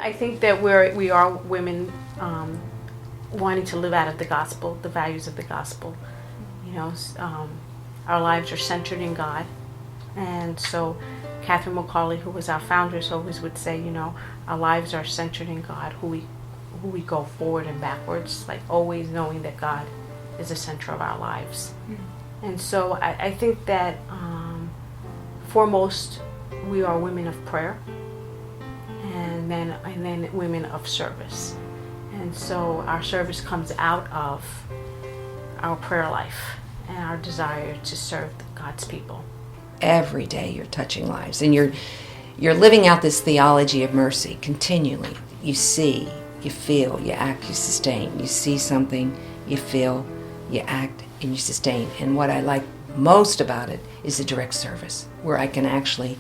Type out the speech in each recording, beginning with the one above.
I think that we are women wanting to live out of the gospel, the values of the gospel. You know, our lives are centered in God. And so Catherine McCauley, who was our founder, always would say, you know, our lives are centered in God, who we go forward and backwards, like always knowing that God is the center of our lives. And so I think that foremost, we are women of prayer, and then women of service. And so our service comes out of our prayer life and our desire to serve God's people. Every day you're touching lives, and you're living out this theology of mercy continually. You see, you feel, you act, you sustain. You see something, you feel, you act, and you sustain. And what I like most about it is the direct service, where I can actually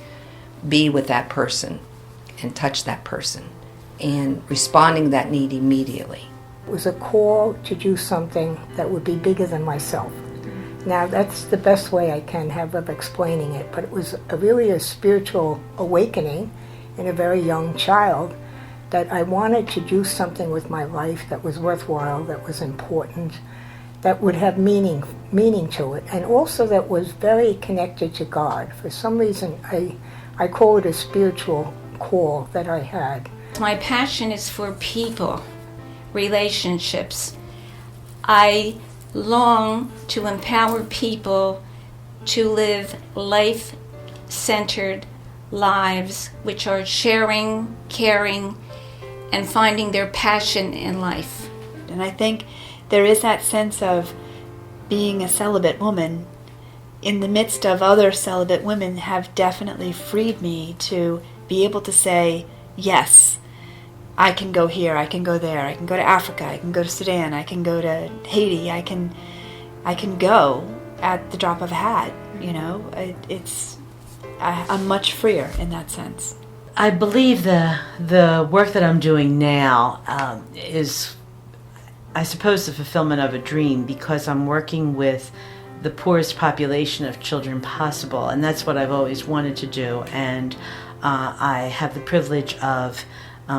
be with that person and touch that person and responding to that need immediately. It was a call to do something that would be bigger than myself. Now, that's the best way I can have of explaining it, but it was really a spiritual awakening in a very young child, that I wanted to do something with my life that was worthwhile, that was important, that would have meaning to it, and also that was very connected to God. For some reason, I call it a spiritual call that I had. My passion is for people, relationships. I long to empower people to live life-centered lives which are sharing, caring, and finding their passion in life. And I think there is that sense of being a celibate woman in the midst of other celibate women have definitely freed me to be able to say, yes, I can go here, I can go there, I can go to Africa, I can go to Sudan, I can go to Haiti, I can go at the drop of a hat, you know. I'm much freer in that sense. I believe the work that I'm doing now is, I suppose, the fulfillment of a dream, because I'm working with the poorest population of children possible, and that's what I've always wanted to do. And I have the privilege of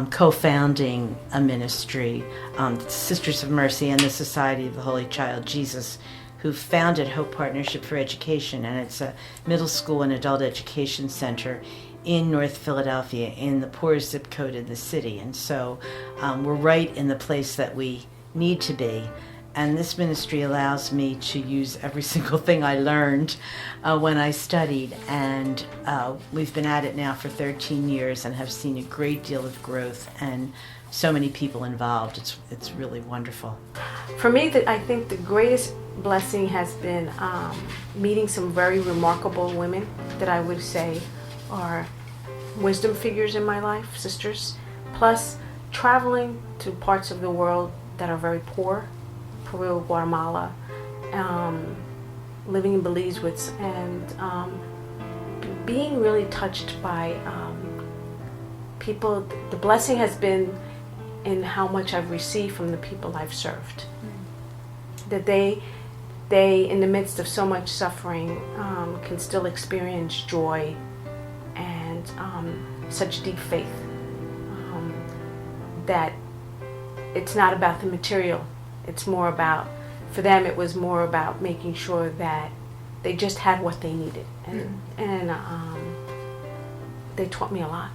co-founding a ministry, the Sisters of Mercy and the Society of the Holy Child Jesus, who founded Hope Partnership for Education, and it's a middle school and adult education center in North Philadelphia, in the poorest zip code in the city. And so we're right in the place that we need to be. And this ministry allows me to use every single thing I learned when I studied. And we've been at it now for 13 years and have seen a great deal of growth and so many people involved. It's really wonderful. For me, I think the greatest blessing has been meeting some very remarkable women that I would say are wisdom figures in my life, sisters, plus traveling to parts of the world that are very poor, Peru, Guatemala, living in Belize and being really touched by people. The blessing has been in how much I've received from the people I've served. That they in the midst of so much suffering can still experience joy and such deep faith, that it's not about the material. It's more about, for them it was more about making sure that they just had what they needed, and they taught me a lot.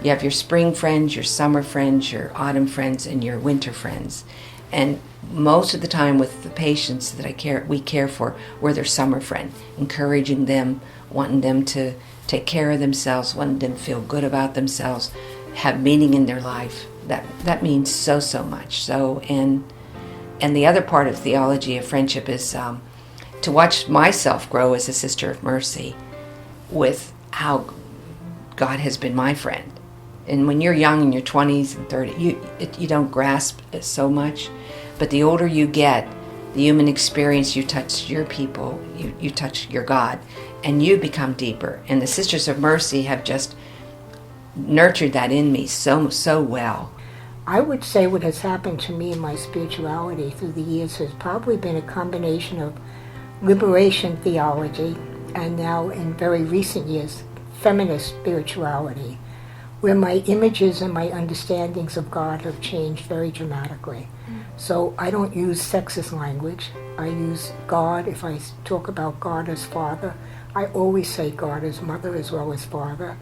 You have your spring friends, your summer friends, your autumn friends, and your winter friends. And most of the time with the patients that we care for, we're their summer friend, encouraging them, wanting them to take care of themselves, wanting them to feel good about themselves, have meaning in their life. That means so much. So, and the other part of theology of friendship is to watch myself grow as a sister of mercy with how God has been my friend. And when you're young in your 20s and 30s, you don't grasp it so much. But the older you get, the human experience, you touch your people, you touch your God, and you become deeper. And the Sisters of Mercy have just nurtured that in me so well. I would say what has happened to me in my spirituality through the years has probably been a combination of liberation theology and now in very recent years, feminist spirituality, where my images and my understandings of God have changed very dramatically. So I don't use sexist language. I use God. If I talk about God as Father, I always say God as Mother as well as Father.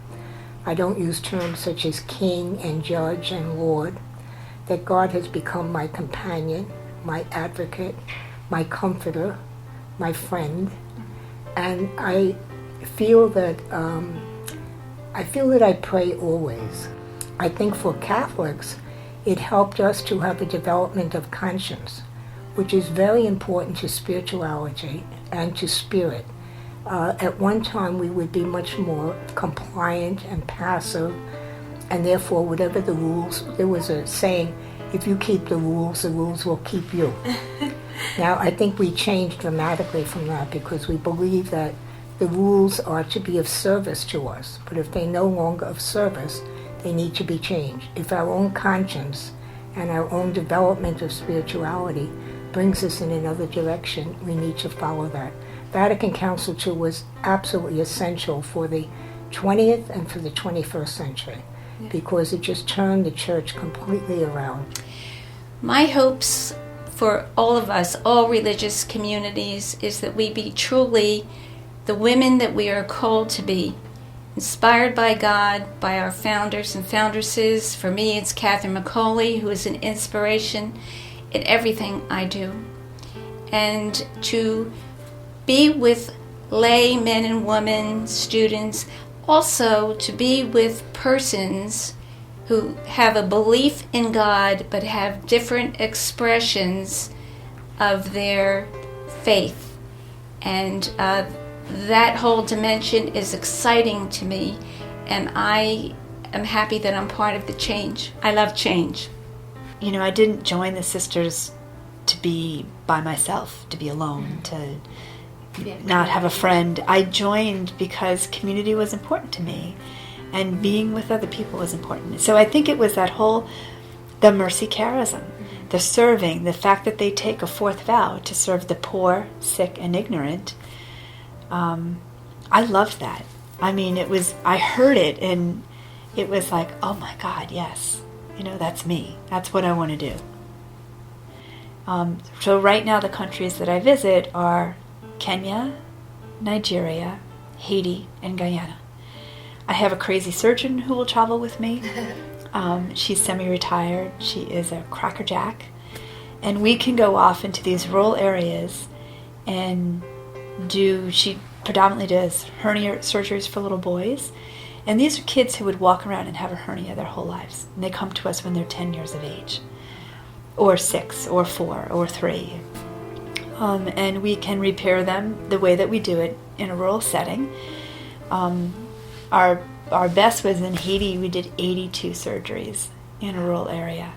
I don't use terms such as King and Judge and Lord. That God has become my companion, my advocate, my comforter, my friend, and I feel that I pray always. I think for Catholics, it helped us to have a development of conscience, which is very important to spirituality and to spirit. At one time, we would be much more compliant and passive, and therefore, whatever the rules, there was a saying, if you keep the rules will keep you. Now, I think we changed dramatically from that because we believe that the rules are to be of service to us, but if they're no longer of service, they need to be changed. If our own conscience and our own development of spirituality brings us in another direction, we need to follow that. Vatican Council II was absolutely essential for the 20th and for the 21st century because it just turned the church completely around. My hopes for all of us, all religious communities, is that we be truly the women that we are called to be, inspired by God, by our founders and foundresses. For me, it's Catherine McCauley, who is an inspiration in everything I do. And to be with lay men and women, students, also to be with persons who have a belief in God but have different expressions of their faith. And that whole dimension is exciting to me, and I am happy that I'm part of the change. I love change. You know, I didn't join the sisters to be by myself, to be alone, to not have a friend. I joined because community was important to me, and being with other people was important. So I think it was that whole, the mercy charism, the serving, the fact that they take a fourth vow to serve the poor, sick, and ignorant. I loved that. I mean, I heard it, and it was like, oh my God, yes. You know, that's me. That's what I want to do. So right now the countries that I visit are Kenya, Nigeria, Haiti, and Guyana. I have a crazy surgeon who will travel with me. She's semi-retired. She is a crackerjack. And we can go off into these rural areas and she predominantly does hernia surgeries for little boys. And these are kids who would walk around and have a hernia their whole lives. And they come to us when they're 10 years of age, or 6, or 4, or 3. And we can repair them the way that we do it in a rural setting. Our best was in Haiti. We did 82 surgeries in a rural area.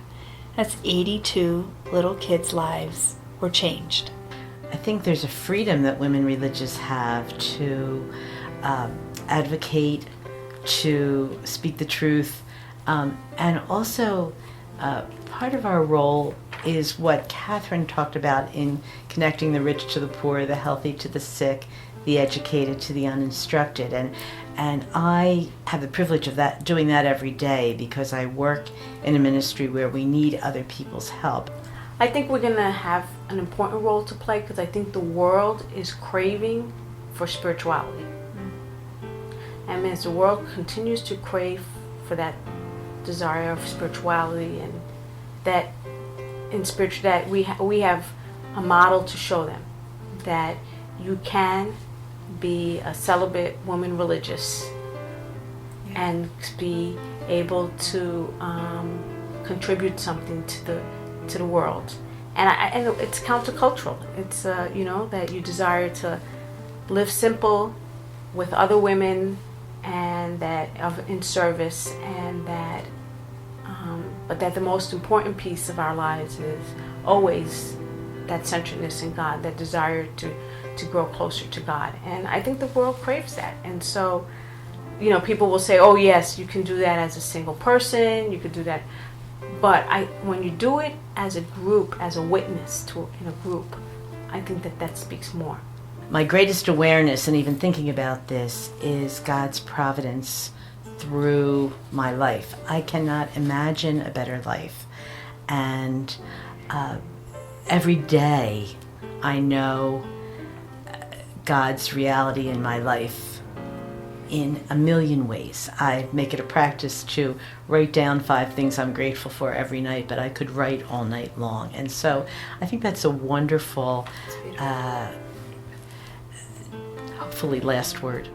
That's 82 little kids' lives were changed. I think there's a freedom that women religious have to advocate, to speak the truth, and also part of our role is what Catherine talked about in connecting the rich to the poor, the healthy to the sick, the educated to the uninstructed, and I have the privilege of doing that every day because I work in a ministry where we need other people's help. I think we're going to have an important role to play because I think the world is craving for spirituality. And as the world continues to crave for that desire of spirituality, and that in spiritual, that we have a model to show them that you can be a celibate woman religious and be able to contribute something to the world, and it's countercultural. It's that you desire to live simple with other women, and that in service, and that but that the most important piece of our lives is always that centeredness in God, that desire to grow closer to God. And I think the world craves that. And so, people will say, oh yes, you can do that as a single person, you could do that. But when you do it as a group, as a witness in a group, I think that speaks more. My greatest awareness, and even thinking about this, is God's providence through my life. I cannot imagine a better life. And every day I know God's reality in my life in a million ways. I make it a practice to write down 5 things I'm grateful for every night, but I could write all night long. And so I think that's a wonderful, hopefully last word.